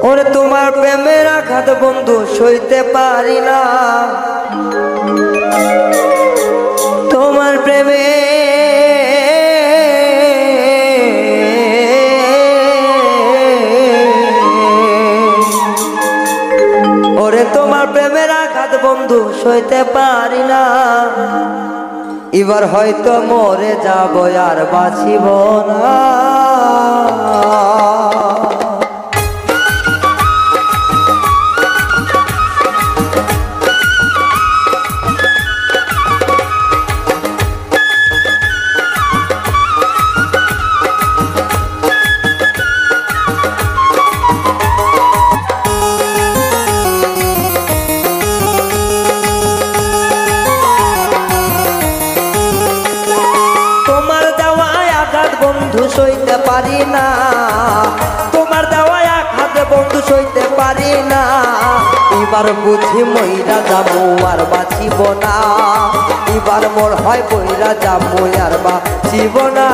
ওরে তোমার প্রেমের আঘাত বন্ধু সইতে পারি না, তোমার প্রেমে ওরে তোমার প্রেমের আঘাত বন্ধু সইতে পারি না। এবার হয়তো মরে যাব আর বাঁচিব না। বন্ধু সইতে পারি না, তোমার দেওয়া আঘাত বন্ধু সইতে পারি না। এবার বুঝি মইরা যাবো আর বাঁচিব না, এবার মোর হয় বইরা যাবো আর বাঁচিব না।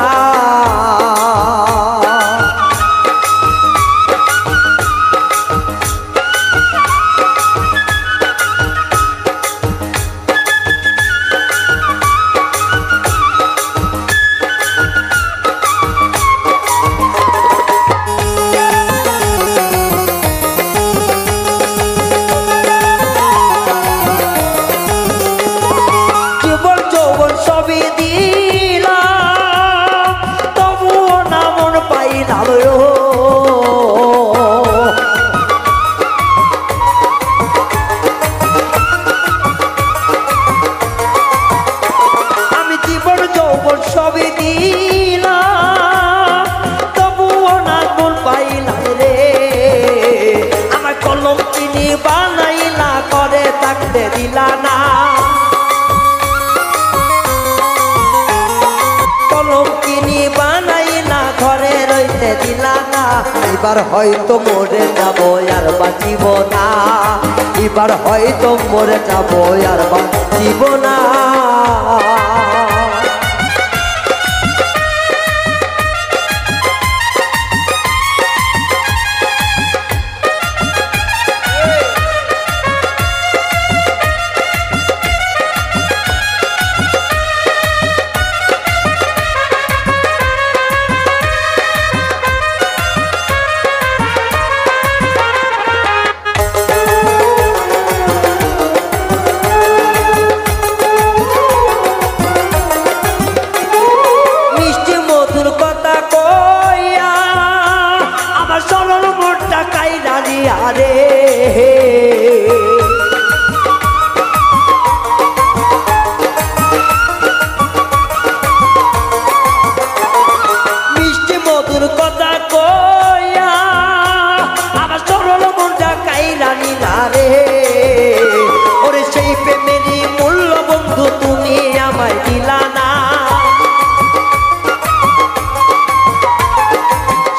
সবই দিলাম তবুও না মন পাইলাম রে, আমার কলম চিনি বানাইলা করে থাকতে দিলা না, কলম চিনি বানাইলা ঘরে রইতে দিলা না। এবার হয়তো মরে যাবো আর বাঁচিব না, এবার হয়তো মরে যাবো আর বাঁচিব না। আরে মিষ্টি মধুর কথা কইয়া আমার সরল মনটা কাইরা নিলা রে, ওরে সেই প্রেমেরই মূল্য বন্ধু তুমি আমায় দিলা না,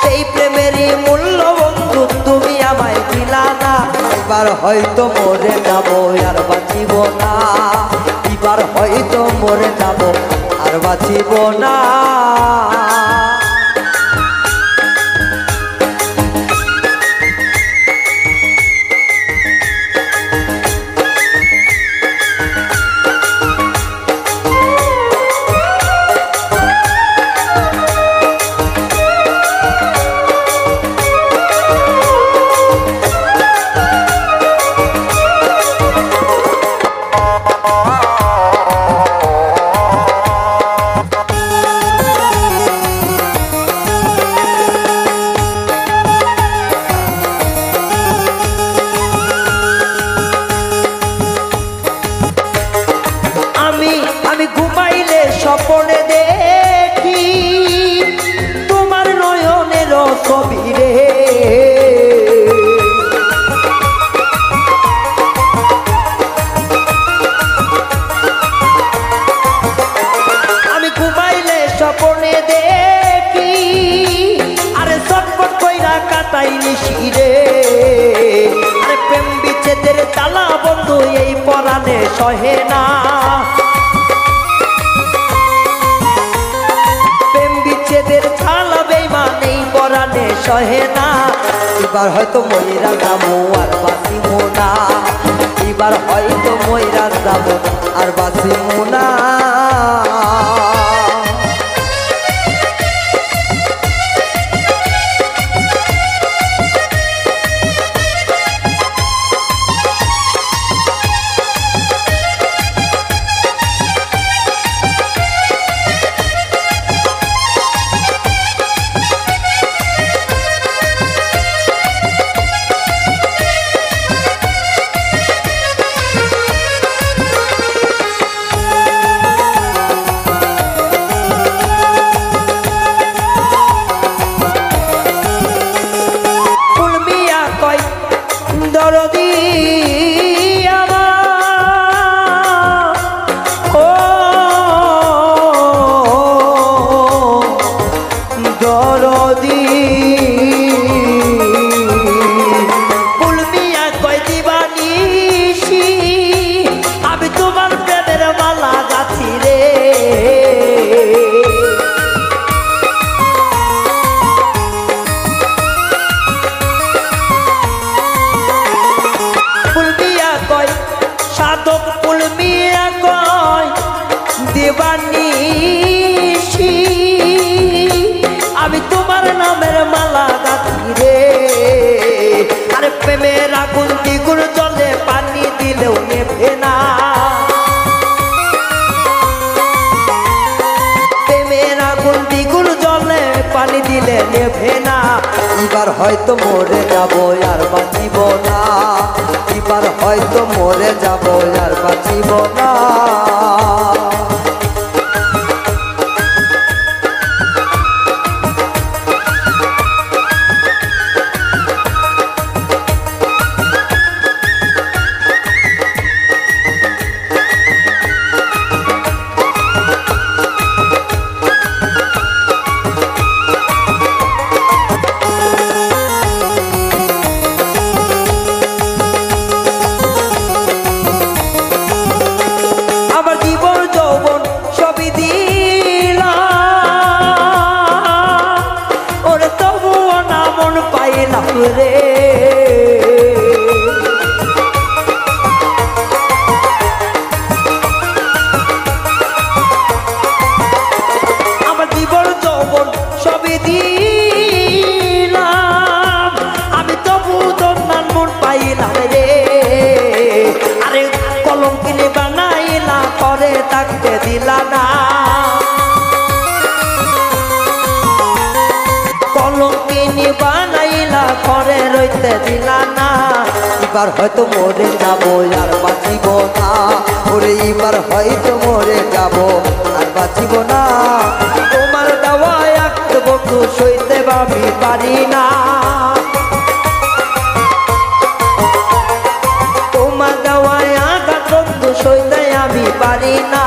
সেই প্রেমেরই মূল্য বন্ধু তুমি আমায় দিলা না। এবার হয়তো মরে যাবো আর বাঁচিব না, এবার হয়তো মরে যাবো আর বাঁচিব না। আমি ঘুমাইলে স্বপ্নে দেখি তোমার নয়নের ছবি রে, আমি ঘুমাইলে স্বপ্নে দেখি আরে চটপট কইরা কাটাই নিশি রে, আরে প্রেম বিচ্ছেদের জ্বালা বন্ধু এই পরাণে সহে না, সহে না। এবার হয়তো মইরা যাবো আর বাঁচিব না, এবার হয়তো মইরা যাবো আর বাঁচিব না। দরদি আমার ও দরদি ফুলমিয়া কই দিবানিসি আমি তোমার প্রেমের মালা গাছি রে। সাধক ফুলমিয়া কয় দিবানিসি আমি তোমার নামের মালা গাঁথি রে। আরে প্রেমের আগুন দ্বিগুণ জলে পানি দিলেও নেভে না, প্রেমের আগুন দ্বিগুণ জলে পানি দিলে নেভে না। এবার হয়তো মরে যাবো আর বাঁচিব না, এবার হয়তো মরে যাবো আর বাঁচিব না। রে আমার জীবন যৌবন সবই দিলাম, আমি তবু তোর নাম মন পাইলাম রে। আরে কলঙ্কিনী বানাইলা করে থাকতে দিলা না, কলঙ্কিনী বানাইলা করে রইতে দিলা না। এবার হয়তো মরে যাবো আর বাঁচিব না, ওরে এবার হয়তো মরে যাবো আর বাঁচিব না। তোমার দেওয়া এক বন্ধু সইতে আমি পারি না, তোমার দেওয়া এক বন্ধু সইতে আমি পারি না।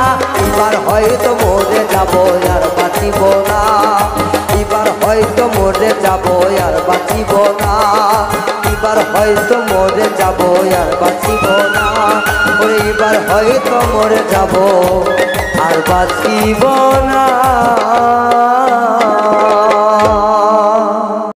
এবার হয়তো মরে যাবো আর বাঁচিব না, এবার হয়তো মরে যাবো আর বাঁচিব না, এবার হয়তো মরে যাবো আর বাঁচিব না। ওরে এবার হয়তো মরে যাবো আর বাঁচিব না।